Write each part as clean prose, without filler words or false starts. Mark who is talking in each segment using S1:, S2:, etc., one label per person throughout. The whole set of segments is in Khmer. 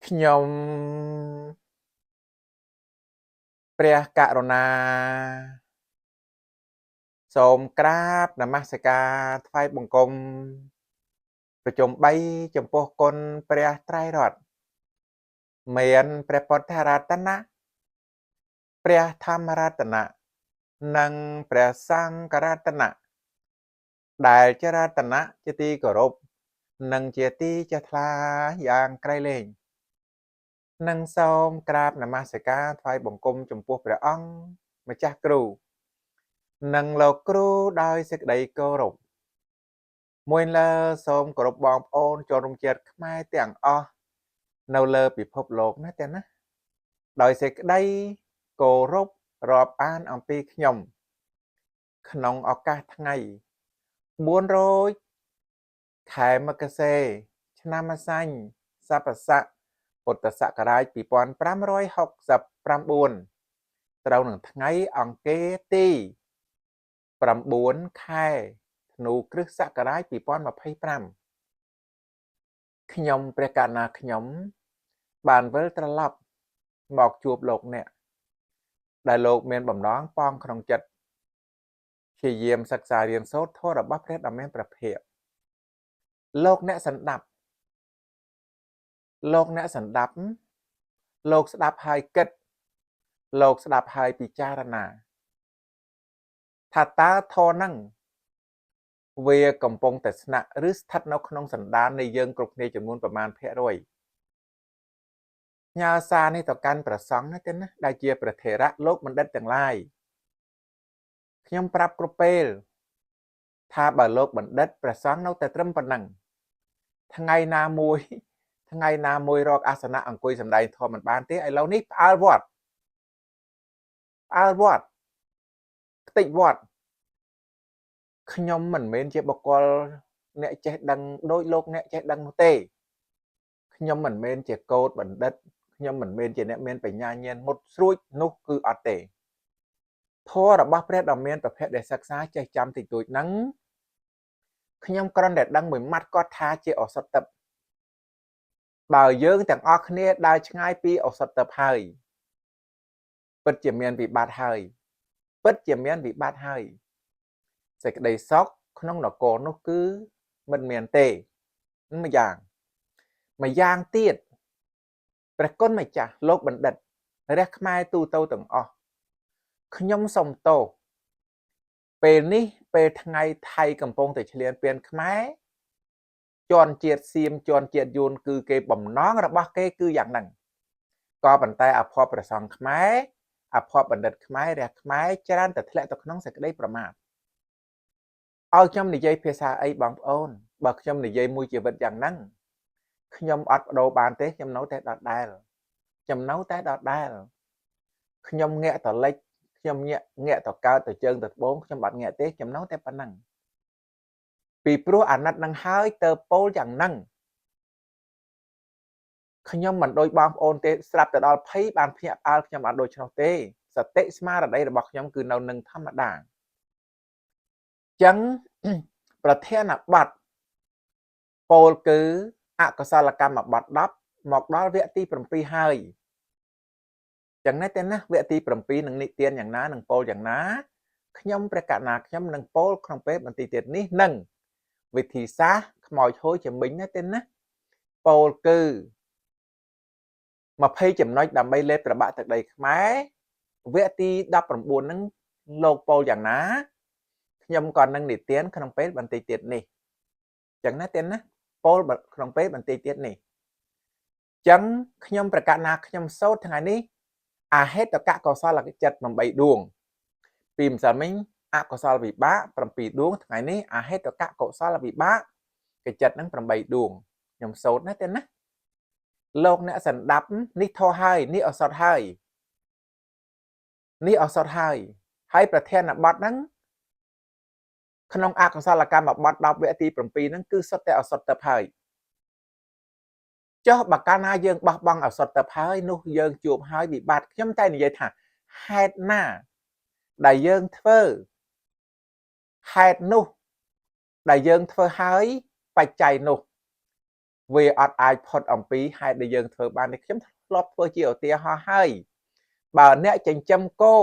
S1: ខ្ញុំព្រះករុណាសូមក្រាបនមស្ការថ្វាយបង្គំប្រជុំ3ចំពោះគុណព្រះត្រៃរតន៍មានព្រះពុទ្ធរតនៈព្រះធម្មរតនៈនិងព្រះសង្ឃរតនៈដែលជារតនៈជាទីគោរពនិងជាទីជ្រះថ្លាយ៉ាងក្រៃលែងនិងសូមក្រាបនមស្ការថ្វាយបង្គំចំពោះព្រះអង្គម្ចាស់គ្រូនិងលោកគ្រូដោយសេចក្តីគោរពមួយលើសូមគោរពបងប្អូនចូលរួមជាតិខ្មែរទាំងអស់នៅលើពិភពលោកណាទាំងណាដោយសេចក្តីគោរពរាប់អានអំពីខ្ញុំក្នុងឱកាសថ្ងៃ400ខែមករាឆ្នាំម្សាញ់ស័ព្ទស័កពុទ្ធសករាជ2569ត្រូវនឹងថ្ងៃអង្គារទី9ខែធ្នូគ្រិស្តសករាជ2025ខ្ញុំព្រះករុណាខ្ញុំបានវិលត្រឡប់មកជួបលោកអ្នកដែលលោកមានបំណងប៉ងក្នុងចិត្តព្យាយាមសិក្សារៀនសូត្រធម៌របស់ព្រះដ៏មានព្រះភ័ក្ត្រលោកអ្នកសន្តាប់លោកស្ដាប់ហើយគិតលោកស្ដាប់ហើយពិចារណាថាតើធម៌ហ្នឹងវាកំពុងតែស្នាក់ឬស្ថិតនៅក្នុងសន្តាននៃយើងគ្រប់គ្នាចំនួនប្រមាណភាគរយញ៉ាសារនេះទៅកាន់ព្រះសង្ឃណាទេណាដែលជាព្រះថេរៈលោកបណ្ឌិតទាំងឡាយខ្ញុំប្រាប់គ្រប់ពេលថាបើលោកបណ្ឌិតព្រះសង្ឃនៅតែត្រឹមប៉ុណ្ណឹងថ្ងៃណាមួយរកអាសនៈអង្គុយសម្ដែងធម៌មិនបានទេឥឡូវនេះផ្អើលវត្តខ្ទេចវត្តខ្ញុំមិនមែនជាបុគ្គលអ្នកចេះដឹងដោយលោកអ្នកចេះដឹងនោះទេខ្ញុំមិនមែនជាកោតបណ្ឌិតខ្ញុំមិនមែនជាអ្នកមានបញ្ញាញាណមុតស្រួចនោះគឺអត់ទេធម៌របស់ព្រះដ៏មានប្រភេទដែលសិក្សាចេះចាំតិចតួចហ្នឹងខ្ញុំគ្រាន់តែដឹងមួយម៉ាត់គាត់ថាជាឱសថទឹកបើយើងទាំងអស់គ្នាដើរឆ្ងាយពីឱសថទឹកហើយពិតជាមានវិបត្តិហើយសេចក្តីសុខក្នុងនគរនោះគឺមិនមានទេម្យ៉ាងទៀតព្រះគុណម្ចាស់លោកបណ្ឌិតរះខ្មែរទូទៅទាំងអស់ខ្ញុំសុំទោសពេលនេះពេលថ្ងៃថៃកំពុងតែឈ្លានពានខ្មែរជន់ជាតិសៀមជន់ជាតិយួនគឺគេបំណងរបស់គេគឺយ៉ាងហ្នឹងក៏ប៉ុន្តែអភ័ព្វព្រះសង្ឃខ្មែរអភ័ព្វបណ្ឌិតខ្មែររះខ្មែរច្រើនតែធ្លាក់ទៅក្នុងសេចក្តីប្រមាទឲ្យខ្ញុំនិយាយភាសាអីបងប្អូនបើខ្ញុំនិយាយមួយជីវិតយ៉ាងហ្នឹងខ្ញុំអត់បដូរបានទេខ្ញុំនៅតែដដែលខ្ញុំងាកទៅលិចខ្ញុំងាកទៅកើតទៅជើងទៅត្បូងខ្ញុំអត់ងាកទេខ្ញុំនៅតែប៉ុណ្ណឹងពីព្រោះអាណិតនឹងហើយទៅពោលយ៉ាងហ្នឹងខ្ញុំមិនដូចបងប្អូនទេស្រាប់ទៅដល់ភ័យបានភ្ញាក់ផ្អើលខ្ញុំអត់ដូចនោះទេសតិស្មារតីរបស់ខ្ញុំគឺនៅនឹងធម្មតាអញ្ចឹងប្រធានបទពោលគឺអកុសលកម្មបទ10មកដល់វគ្គទី7ហើយចឹងទេណាវគ្គទី7នឹងនិទានយ៉ាងណានឹងពោលយ៉ាងណាខ្ញុំព្រះករុណាខ្ញុំនឹងពោលក្នុងពេលបន្តិចទៀតនេះនឹងវិធីសាស្ត្រខ្មោចហួយជំមិញណាទេណាពោលគឺ20ចំណុចដើម្បីលេបត្របាក់ទឹកដីខ្មែរវគ្គទី19ហ្នឹងលោកពោលយ៉ាងណាខ្ញុំក៏នឹងនិទានក្នុងពេលបន្តិចទៀតនេះចឹងណាទេណាពោលក្នុងពេលបន្តិចទៀតនេះចឹងខ្ញុំប្រកាសណាខ្ញុំសូត្រថ្ងៃនេះអហេតុកកុសលចិត្ត8ដួងពីម្សិលមិញអកុសលវិបាក7ដួងថ្ងៃនេះអហេតុកកុសលវិបាកកចិត្តនឹង8ដួងខ្ញុំសូត្រណាទេណាលោកអ្នកសន្តាប់នេះធោះហើយនេះឱសថហើយហើយប្រធានបទហ្នឹងក្នុងអកុសលកម្មបទ10វគ្គទី7ហ្នឹងគឺសុទ្ធតែឱសថទៅហើយចុះបើកាលណាយើងបោះបង់ឱសថទៅហើយនោះយើងជួបហើយវិបត្តិខ្ញុំតែនិយាយថាហេតុណាដែលយើងធ្វើហេតុនោះដែលយើងធ្វើហើយបច្ច័យនោះ វាអត់អាចផុតអំពីហេតុដែលយើងធ្វើបាននេះខ្ញុំធ្លាប់ធ្វើជាឧទាហរណ៍ហើយបើអ្នកចិញ្ចឹមគោ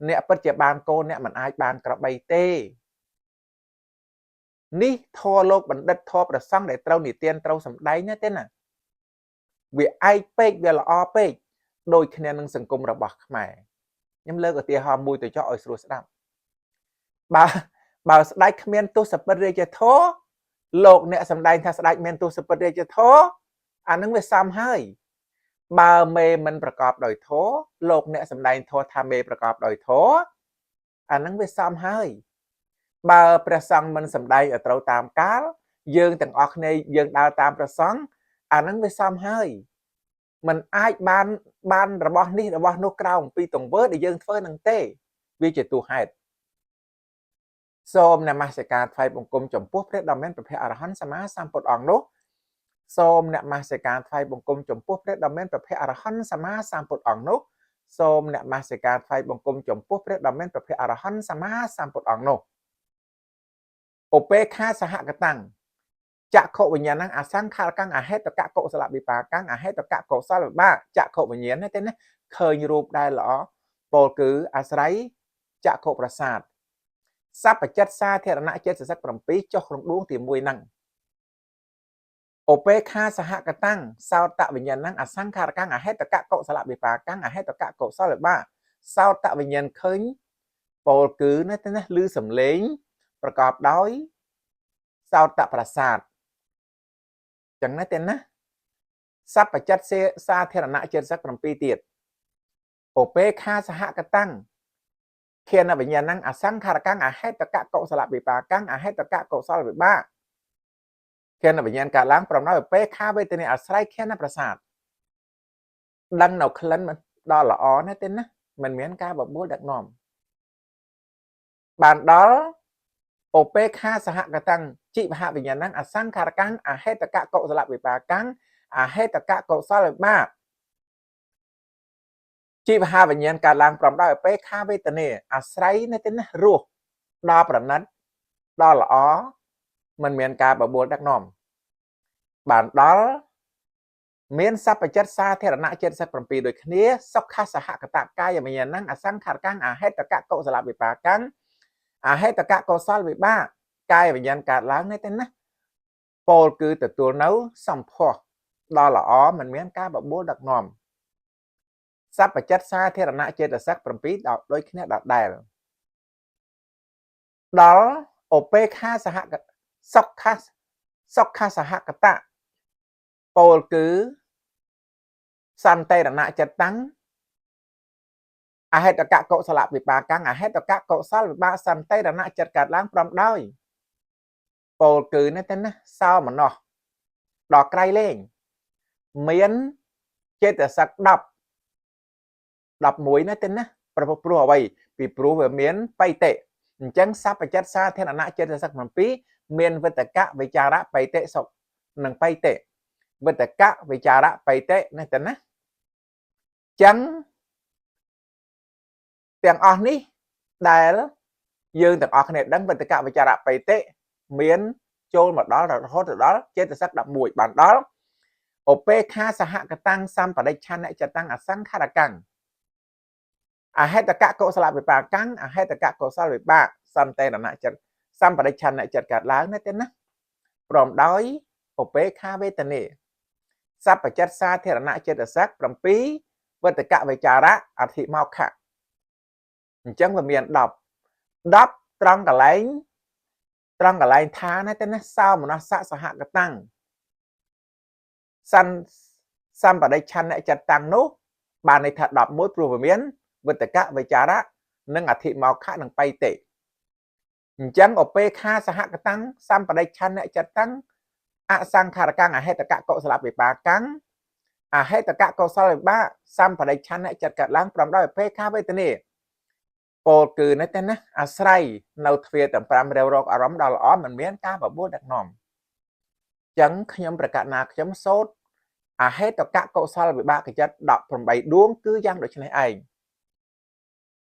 S1: អ្នកពិតជាបានគោអ្នកមិនអាចបានក្របីទេនេះធម៌លោកបណ្ឌិតធម៌ព្រះសង្ឃដែលត្រូវនិទានត្រូវសម្ដែងណាទេណាវាឯកពេកវាល្អពេកដូចគ្នានឹងសង្គមរបស់ខ្មែរខ្ញុំលើកឧទាហរណ៍មួយទៅចោះឲ្យស្រួលស្ដាប់បើស្ដេចគ្មានទស្សពិតរាជធម៌លោកអ្នកសម្ដែងថាស្ដេចមានទស្សពិតរាជធម៌អានឹងវាសមហើយបើមេមិនប្រកបដោយធម៌លោកអ្នកសម្ដែងធម៌ថាមេប្រកបដោយធម៌អានឹងវាសមហើយបើព្រះសង្ឃមិនសម្ដែងឲ្យត្រូវតាមកាលយើងទាំងអស់គ្នាយើងដើរតាមព្រះសង្ឃអានឹងវាសមហើយมันអាចបានរបស់នេះរបស់នោះក្រៅអំពីទង្វើដែលយើងធ្វើនឹងទេវាជាទូហេតុសូមនមស្ការថ្វាយបង្គំចំពោះព្រះដ៏មានព្រះភ័ក្ត្រអរហន្តសម្មាសម្ពុទ្ធអង្គនោះសូមនមស្ការថ្វាយបង្គំចំពោះព្រះដ៏មានព្រះភ័ក្ត្រអរហន្តសម្មាសម្ពុទ្ធអង្គនោះសូមនមស្ការថ្វាយបង្គំចំពោះព្រះដ៏មានព្រះភ័ក្ត្រអរហន្តសម្មាសម្ពុទ្ធអង្គនោះឧបេខាសហកតាំងចក្ខុវិញ្ញាណអសង្ខារកាំងអហេតុកៈកុសលវិបាកាំងអហេតុកៈកុសលវិបាកចក្ខុវិញ្ញាណទេណាឃើញរូបដែលល្អពោលគឺអាស្រ័យចក្ខុប្រសាទសព្វចិត្តសាធារណៈចិត្តសសិក7ចុះក្នុងដួងទី1ហ្នឹងឧបេខាសហកតាំងសោតវិញ្ញាណអសង្ខារកាំងអហេតុកៈកុសលវិបាកាំងអហេតុកៈកុសលវិបាកសោតវិញ្ញាណឃើញពោលគឺណាទេណាឮសំឡេងប្រកបដោយសោតប្រសាទចឹងណាទេណាសព្វចិត្តសាធារណៈចិត្តសសិក7ទៀតឧបេខាសហកតាំងខេនវិញ្ញាណអសង្ខារកាំងអហេតុកៈកុសលវិបាកាំងអហេតុកៈកុសលវិបាកខេនវិញ្ញាណកើតឡើងប្រំដោយឧបេខាវេទនាអាស្រ័យខេនប្រសាទដឹងនៅក្លិនដល់ល្អណាទេណាមិនមានការបបួលដឹកនាំបានដល់ឧបេខាសហកតាំងជីវហវិញ្ញាណអសង្ខារកាំងអហេតុកៈកុសលវិបាកាំងអហេតុកៈកុសលវិបាកជីវហវិញ្ញាណកើតឡើងប្រំដោយឧបេខាវេទនាអាស្រ័យនៅទីនេះរស់ដល់ប្រណិតដល់ល្អមិនមានការបបួលដឹកនាំបានដល់មានសព្វចិត្តសាធារណៈ77ដូចគ្នាសុខសហកតកាយវិញ្ញាណអសង្ខារកាំងអហេតុកៈកុសលវិបាកាំងអហេតុកៈកុសលវិបាកកាយវិញ្ញាណកើតឡើងនេះទេណាពោលគឺទទួលនៅសម្ផស្សដល់ល្អមិនមានការបបួលដឹកនាំសព្វចិត្តសាធារណៈចេតសិក7ដូចគ្នាដដែលដល់ឧបេខាសហកសុខសហកតៈពោលគឺសន្តិរណៈចិត្តតាំងអហេតុកៈកុសលវិបាកាំងអហេតុកៈកុសលវិបាកសន្តិរណៈចិត្តកើតឡើងព្រមដោយពោលគឺនេះទេណាសោមនស្សដល់ក្រៃលែងមានចេតសិក11ណាទេណាព្រោះអ្វីពីព្រោះវាមានបៃតេអញ្ចឹងសព្វចិត្តសាធារណៈចេតសិក7មានវិតកៈវិចារៈបៃតេសុខនិងបៃតេវិតកៈវិចារៈបៃតេនេះទេណាចឹងទាំងអស់នេះដែលយើងទាំងអស់គ្នាដឹងវិតកៈវិចារៈបៃតេមានចូលមកដល់រហូតដល់ចេតសិក11បានដល់ឧបេខាសហកតាំងសម្បដិច្ឆន្នចតាំងអសង្ខារកាំងអហេតុកៈកុសលវិបាកាំងអហេតុកៈកុសលវិបាកសន្តិរណៈចិត្តសម្បដិច្ឆន្នចិត្តកើតឡើងនេះទេណាព្រមដោយឧបេខាវេទនាសព្វចិត្តសាធារណៈចិត្តសិក7វិតកៈវិចារៈអធិមោខៈអញ្ចឹងវាមាន10ត្រង់កន្លែងថាណាទេណាសោមនស្សសហកតាំងសម្បដិច្ឆន្នចិត្តតាំងនោះបានន័យថា11ព្រោះវាមានវិតកៈវិចារៈនិងអធិមោខៈនិងបៃតេអញ្ចឹងឧបេខាសហកតាំងសម្បដិច្ឆន្នចិត្តតាំងអសង្ខារកាំងអហេតុកៈកុសលវិបាកាំងអហេតុកៈកុសលវិបាកសម្បដិច្ឆន្នចិត្តកើតឡើងព្រមដោយឧបេខាវេទនាពោលគឺនេះទេណាអាស្រ័យនៅទ្វាទាំង5រាវរកអារម្មណ៍ដល់ល្អមិនមានការបបួលដឹកនាំចឹងខ្ញុំប្រកាសណាខ្ញុំសូត្រអហេតុកៈកុសលវិបាកចិត្ត18ដួងគឺយ៉ាងដូចនេះឯង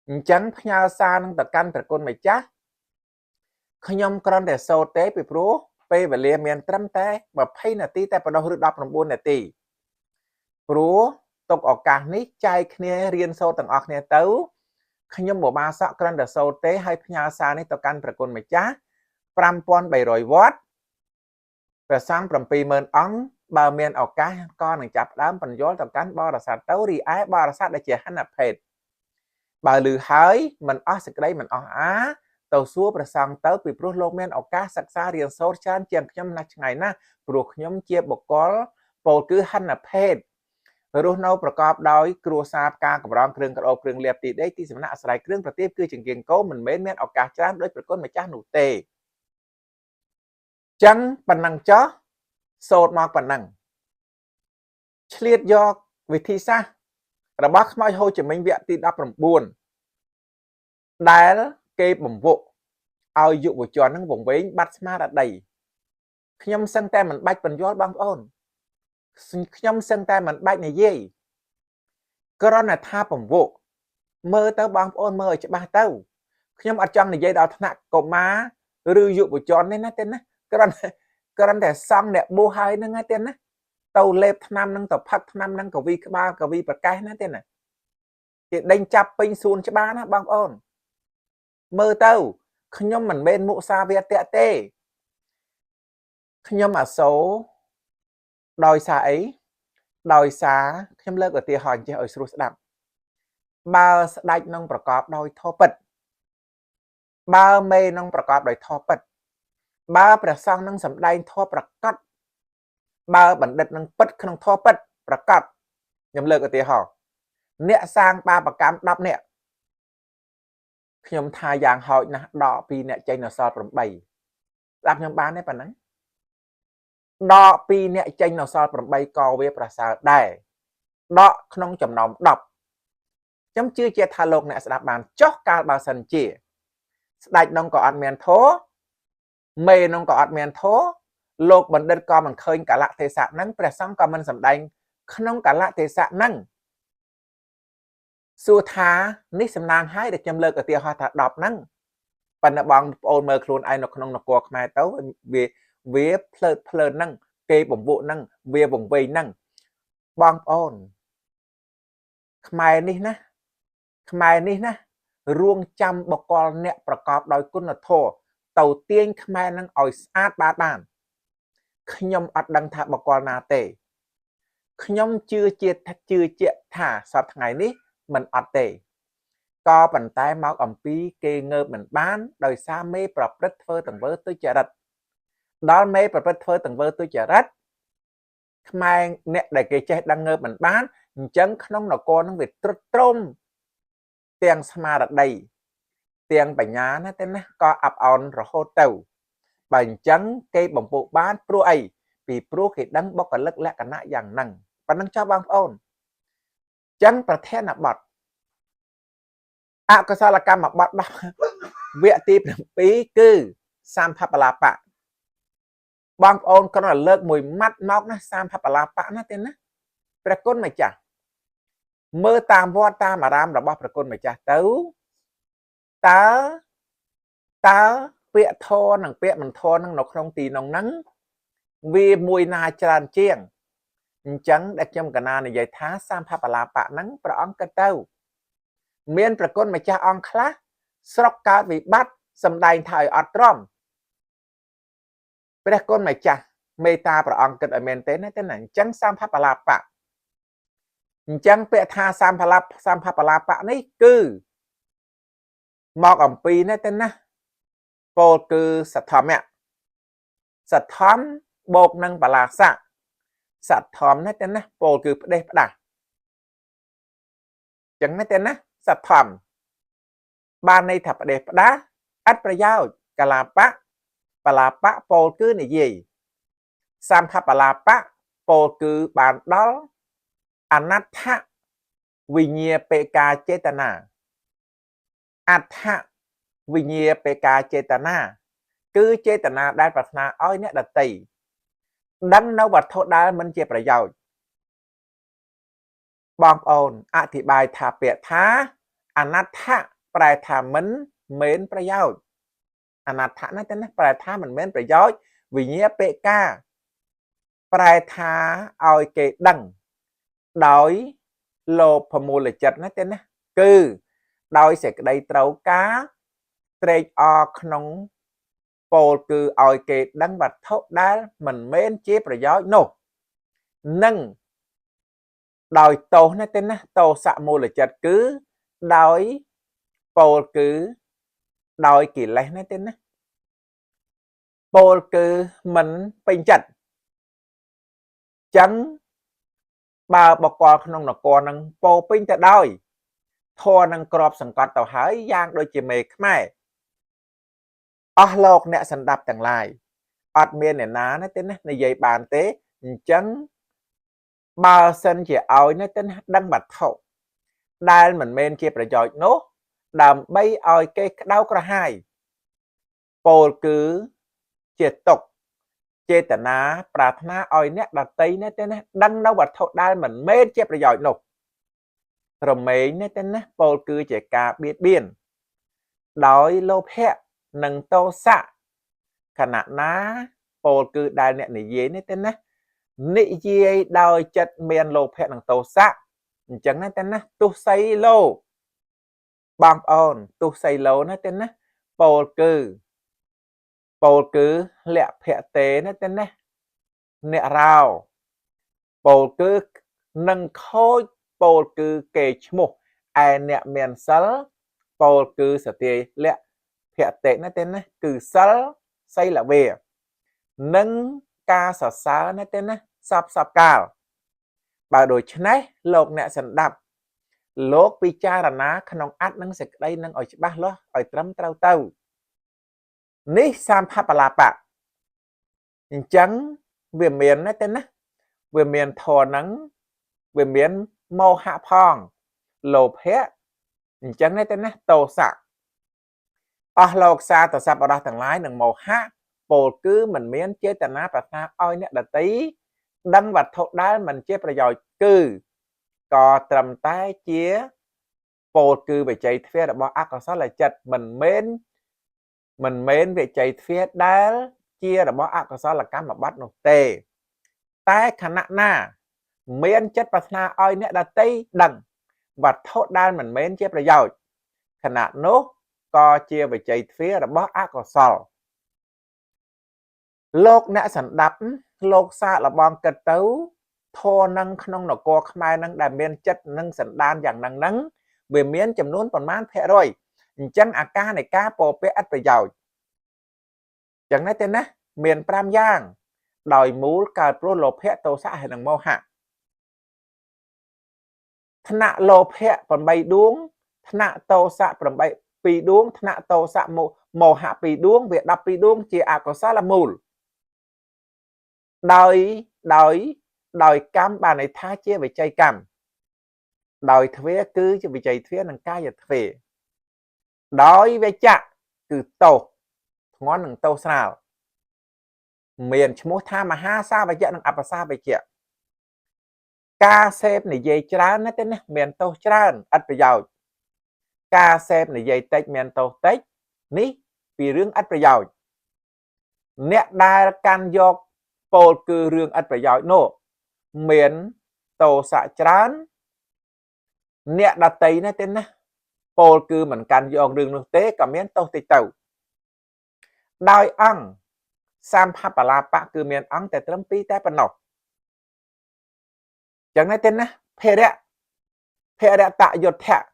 S1: អញ្ចឹងផ្ញើសារនឹងទៅកាន់ប្រគុណម្ចាស់ខ្ញុំគ្រាន់តែសូត្រទេពីព្រោះ ពេលវេលាមានត្រឹមតែ20នាទីតែប៉ុណ្ណោះឬ19នាទីព្រោះទុកឱកាសនេះចែកគ្នារៀនសូត្រទាំងអស់គ្នាទៅខ្ញុំបបាសក់គ្រាន់តែសូត្រទេហើយផ្ញើសារនេះទៅកាន់ព្រះគុណម្ចាស់5300វ៉ាត់ព្រះសង្ឃ70000អង្គបើមានឱកាសក៏នឹងចាប់ផ្ដើមបញ្យល់ទៅកាន់បរិស័ទទៅរីឯបរិស័ទដែលជាហិនភេទបើឮហើយមិនអស់សេចក្តីមិនអស់អាទៅសួរព្រះសង្ឃទៅពីព្រោះលោកមានឱកាសសិក្សារៀនសូត្រច្រើនជាងខ្ញុំណាស់ឆ្ងាយណាស់ព្រោះខ្ញុំជាបុគ្គលពោលគឺហិនភេទរស់នៅប្រកបដោយគ្រួសារផ្កាកម្រងគ្រឿងក្រអូបគ្រឿងលាបទីដេកទីសំណាក់អាស្រ័យគ្រឿងប្រទីបគឺចង្គៀងគោមិនមែនមានឱកាសច្រើនដោយព្រះគុណម្ចាស់នោះទេចឹងប៉ុណ្ណឹងចុះសូត្រមកប៉ុណ្ណឹងឆ្លៀតយកវិធីសាស្ត្ររបស់ខ្មោចហូជីមិញវគ្គទី19ដែលគេបំវក់ឲ្យយុវជននឹងវង្វេងបាត់ស្មារតីខ្ញុំសឹងតែមិនបាច់បញ្យល់បងប្អូនខ្ញុំសឹងតែមិនបាច់និយាយគ្រាន់តែថាបំវក់មើលទៅបងប្អូនមើលឲ្យច្បាស់ទៅខ្ញុំអត់ចង់និយាយដល់ថ្នាក់កុមារឬយុវជនទេណាទេណាគ្រាន់តែសង់អ្នកបួសហើយហ្នឹងទេណាទៅលេបថ្នាំនឹងទៅផឹកថ្នាំនឹងកវីក្បាលកវីប្រកាសណាទេណាគេដេញចាប់ពេញសួនច្បារណាបងប្អូនមើលទៅខ្ញុំមិនមែនមុសាវាទៈទេខ្ញុំអាសូរដោយសារអីដោយសារខ្ញុំលើកឧទាហរណ៍ចេះឲ្យស្រួលស្ដាប់បើស្ដេចនឹងប្រកបដោយធម៌ពិតបើមេនឹងប្រកបដោយធម៌ពិតបើព្រះសង្ឃនឹងសម្ដែងធម៌ប្រកបបើបណ្ឌិតនឹងពិតក្នុងធម៌ពិតប្រកបខ្ញុំលើកឧទាហរណ៍អ្នកសាងបាបកម្ម10នាក់ខ្ញុំថាយ៉ាងហោចណាស់ដក2អ្នកចេញនៅសល់8ស្ដាប់ខ្ញុំបានទេប៉ុណ្ណឹងដក2អ្នកចេញនៅសល់8ក៏វាប្រសើរដែរដកក្នុងចំណោម10ខ្ញុំជឿជាក់ថាលោកអ្នកស្ដាប់បានចុះកាលបើសិនជាស្ដេចនោះក៏អត់មានធម៌មេនោះក៏អត់មានធម៌លោកបណ្ឌិតក៏មិនឃើញកាលៈទេសៈហ្នឹងព្រះសង្ឃក៏មិនសម្ដែងក្នុងកាលៈទេសៈហ្នឹងសួរថានេះសំណាងហើយដែលខ្ញុំលើកឧទាហរណ៍ថា10ហ្នឹងប៉ុន្តែបងប្អូនមើលខ្លួនឯងនៅក្នុងនគរខ្មែរទៅវាភ្លើតហ្នឹងគេបំវក់ហ្នឹងវាវង្វេងហ្នឹងបងប្អូនខ្មែរនេះណារួងចាំបកលអ្នកប្រកបដោយគុណធម៌ទៅទាញខ្មែរនឹងឲ្យស្អាតបានខ្ញុំអត់ដឹងថាបកលណាទេខ្ញុំជឿជាក់ថាសប្តាហ៍ថ្ងៃនេះមិនអត់ទេក៏ប៉ុន្តែមកអំពីគេងើបមិនបានដោយសារមេប្រព្រឹត្តធ្វើទង្វើទុច្ចរិតដល់មេប្រព្រឹត្តធ្វើទង្វើទុច្ចរិតខ្មែរអ្នកដែលគេចេះដឹងងើបមិនបានអញ្ចឹងក្នុងនគរនឹងវាទ្រុឌទ្រោមទាំងស្មារតីទាំងបញ្ញាណាទេណាក៏អាប់អោនរហូតទៅបើអញ្ចឹងគេបំពុះបានព្រោះអីពីព្រោះគេដឹងបុគ្គលិកលក្ខណៈយ៉ាងហ្នឹងប៉ុណ្ណឹងចុះបងប្អូនអញ្ចឹងប្រធានបទអកុសលកម្មបទវគ្គទី7គឺសាមភបលាបៈបងប្អូនគ្រាន់តែលើកមួយម៉ាត់មកណាសាមភបលាបៈណាទេណាព្រះគុណម្ចាស់មើលតាមវត្តតាមអារាមរបស់ព្រះគុណម្ចាស់ទៅតើពាក្យធរនិងពាក្យមិនធរនឹងនៅក្នុងទីនោះហ្នឹងវាមួយណាច្រើនជាងអញ្ចឹងដែលខ្ញុំកណានិយាយថាសាមភបលាបៈហ្នឹងព្រះអង្គគិតទៅមានព្រះគុណម្ចាស់អង្គខ្លះស្រុកកើតវិបត្តិសម្ដែងថាឲ្យអត់ទ្រាំព្រះគុណម្ចាស់មេត្តាព្រះអង្គគិតឲ្យមែនទេណាទេណាអញ្ចឹងសាមភបលាបៈអញ្ចឹងពាក្យថាសាមភបលាបៈនេះគឺមកអំពីនេះទេណាពោលគឺសទ្ធម្មសទ្ធម្មបូកនឹងបលាស័កសទ្ធម្មនេះទេណាពោលគឺផ្ដេសផ្ដាស់អញ្ចឹងនេះទេណាសទ្ធម្មបានន័យថាផ្ដេសផ្ដាស់អត់ប្រយោជន៍កលាបៈបលាបៈពោលគឺនិយាយសាមភបលាបៈពោលគឺបានដល់អនដ្ឋវិញ្ញាបេកាចេតនាអដ្ឋវិញ្ញាបេកាចេតនាគឺចេតនាដែលប្រាថ្នាឲ្យអ្នកដតីដឹងនៅវត្ថុដែលមិនជាប្រយោជន៍បងប្អូនអធិប្បាយថាពាក្យថាអនដ្ឋប្រែថាមិនមែនប្រយោជន៍អនដ្ឋណាទេណាប្រែថាមិនមែនប្រយោជន៍ vì nhé bệ ca prai thá oi kê đăng đói lô phà mù là chật nó tên á cư đói sẽ đây trâu cá trê o khăn bồ cư oi kê đăng bạch thốt đá mình mến chế bà gió nô nâng đòi tô nó tên á tô xạ mù là chật cứ đói bồ cứ đòi kỳ lệ nó tên á bồ cứ mình bình chật chắn bà bọc qua không nó còn năng bồ bình chật đòi thua năng crop sẵn con tàu hỡi giang đôi chì mê khmai lộc nẹ sẵn đạp chẳng lại miền này ná nó tên này dây bàn tế chắn bao sân chỉ oi nó tên đăng bạch thậu đai mình men chiaประโยชน์ nốt đàm bay oi cây đau cả hai bồ cứ triệt tục chế tả ná bà thná oi nẹ đặt tây nó tên đăng đau bạch thậu đai mình men chia ประโยชน์ nốt rồi mấy nó tên bồ cứ chỉ cả biết biên đói lô phẹ nâng tô xạ khả năng ná bồ cứ đai nẹ này dế nó tên nị dê đòi chất miền lô phẹ nâng tô xạ chẳng nó tên tu xây lô bằng ôn tu xây lô nó tên bồ cứ lẹ phẹ tế nó tên nẹ rào bồ cứ nâng khối bồ cứ kê chmục ai nẹ miền sál bồ cứ sở tì lẹ phẹ tế nó tên cứ sál xây là về nâng ca sở xá nó tên sắp sắp cao bà đổi chân ấy lộc nẹ sẵn đập lốt pi cha là ná khăn ông át nâng sạch đây nâng ỏi bác ló ỏi trâm trao tàu ní sam hạp là bạc chẳng về miền nó tên về miền thò nắng về miền màu hạ phong lộp hết chẳng nó tên tàu sạc lộc xa tàu sạp ở đó thằng lái nâng màu hạ bồ cứ mình miễn chế tà ná bạc na oi nè đà tí đăng vật thốt đá mình chế bà dòi cư có trầm tay chia bồ cư về chạy phía đã bỏ ác có sao là chật mình mến về chạy phía đá chia đã bỏ ác có sao là cá mà bắt nụ tề tay khả nạ na miễn chất bạc na oi nè đà tí đăng vật thốt đá mình mến chế bà dòi khả nạ nốt có chia về chạy phía đã bỏ ác có sao lộc nè sẵn đập lộc xa là bom cật tấu thô nâng không nó co khai nâng đàm miên chất nâng sẵn đan dạng nâng nâng về miến chấm nón còn mán phẹ rồi chân ca này cá bò bé ắt phải giàu chẳng nói tên miền Pram Giang đòi mũ cà pro lộp phẹ tô xã hay nâng mô hạ thạ lộp phẹ còn bay đuống thạ tô xã còn bay pì đuống thạ tô xã mô hạ pì đuống việc đập pì đuống chỉ có xã là mùl đòi cam bà này tha chia về chay cam đòi thuế cứ cho bị chay thuế nâng ca và thuế đói về chạ cứ tổ ngón nâng tô sao miền mua tha mà ha sa và chạ nâng áp sa về chạ ca xem này dây trán nó tên miền tô trán ắt bây giờ ca xem này dây tết miền tô tết ní vì rương ắt bây giờ nét đa can dọc bồ cứ rương ắt phải giỏi nổ miền tổ xạ trán nẹ đặt tay nó tên bồ cứ mình can dọc rương nước tế cả miền tổ tây tàu đòi ăn sam hạp là bạc cứ miền ăn tại trâm pi tại phần nọ chẳng nói tên phê đẹ tạ dột thạ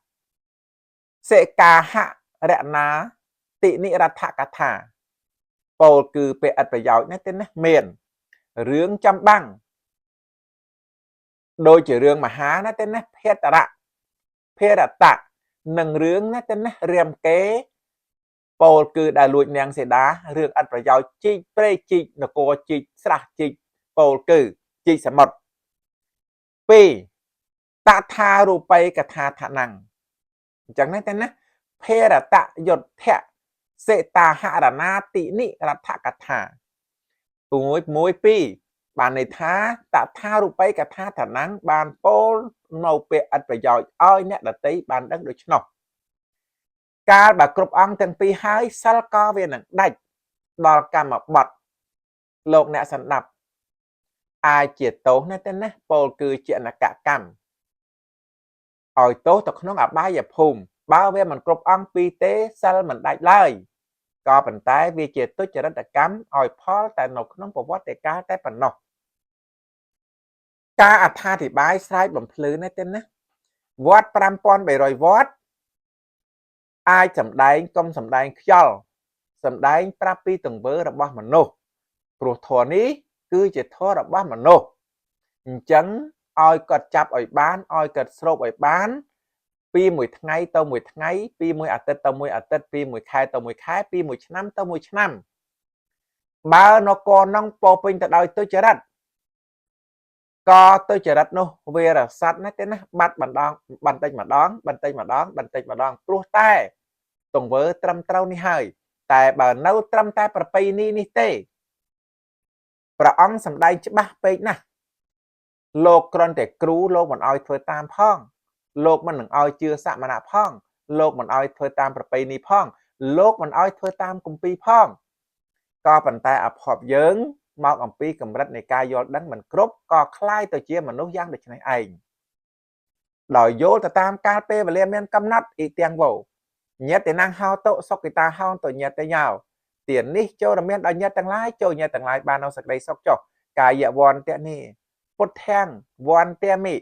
S1: sẽ cà hạ đẹ ná tị nị ra thạ cả thả bồ cứ bệ ắt phải giỏi nó tên miền rương trăm băng đôi chỉ rương mà há nó tên phê tạ nâng rương nó tên riêng kế bồ cứ đã lụi nàng sẽ đá rương ăn phải giỏi chi prê chi nó cô chi sạc chi bồ cứ chi sẽ một pi tạ tha ru bay cả tha thả năng chẳng nói tên phê tạ dột thẹ sẽ ta hạ là na tị nị là thả cả thả mối pi bạn này tạ tha ru bay cả tha thả năng bàn pol màu bẹ ăn phải giỏi oi nè là tí bàn đất được nọ ca bà cướp ăn từng pi hai sal co về nặng đạch đo ca mà bật លោកអ្នកសណ្ដាប់អាចជាទោសណាស់ទេណាពោលគឺជាអនកកម្មឲ្យទោសទៅក្នុងអបាយភូមិបើវាមិនគ្រប់អង្គពីរទេសិលមិនដាច់ឡើយក៏ប៉ុន្តែវាជាទុច្ចរិតកម្មឲ្យផលតែនៅក្នុងប្រវត្តិកាលតែប៉ុណ្ណោះការអត្ថាធិប្បាយស្រែកបំភ្លឺនេះទេណាវត្ត5300វត្តអាចសម្ដែងកុំសម្ដែងខ្យល់សម្ដែងប្រាប់ពីទង្វើរបស់មនុស្សព្រោះធម៌នេះគឺជាធម៌របស់មនុស្សអញ្ចឹងឲ្យគាត់ចាប់ឲ្យបានឲ្យគាត់ស្រូបឲ្យបានពីមួយថ្ងៃទៅមួយថ្ងៃពីមួយអាទិត្យទៅមួយអាទិត្យពីមួយខែទៅមួយខែពីមួយឆ្នាំទៅមួយឆ្នាំបើនគរនោះពោពេញទៅដោយទុច្ចរិតក៏ទុច្ចរិតនោះវារស័តណាស់ទេណាបាត់បន្តិចម្ដងព្រោះតែទង្វើត្រឹមត្រូវនេះហើយតែបើនៅត្រឹមតែប្រពៃណីនេះទេព្រះអង្គសម្ដែងច្បាស់ពេកណាស់លោកគ្រាន់តែគ្រូលោកមិនអោយធ្វើតាមផងលោកមិននឹងអោយជឿសមណៈផងលោកមិនអោយធ្វើតាមប្រពៃណីផងលោកមិនអោយធ្វើតាមគម្ពីរផងក៏ប៉ុន្តែអភ័ព្វយើងមកអំពីកម្រិតនៃការយល់ដឹងមិនគ្រប់ក៏คล้ายទៅជាមនុស្សយ៉ាងដូចនេះឯងដោយយល់ទៅតាមកាលពេលវេលាមានកំណត់អ៊ីទាំងវោញាតិណាំងហៅតុសុគិតាហៅទៅញាតិញោទាននេះចូលរមានដល់ញាតិទាំងឡាយចូលញាតិទាំងឡាយបាននៅសេចក្តីសុខចុះកាយវន្តនេះពុទ្ធាំងវន្តាមិ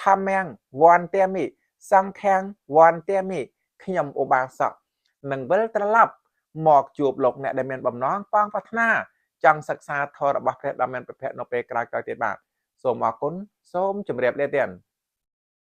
S1: ធម្មំវន្តាមិសង្ឃំវន្តាមិខ្ញុំឧបាសកនឹងវិលត្រឡប់មកជួបលោកអ្នកដែលមានបំណងប៉ងប្រាថ្នាចង់សិក្សាធម៌របស់ព្រះដ៏មានព្រះភ័ក្ត្រនៅពេលក្រោយៗទៀតបាទសូមអរគុណសូមជម្រាបលាទៀត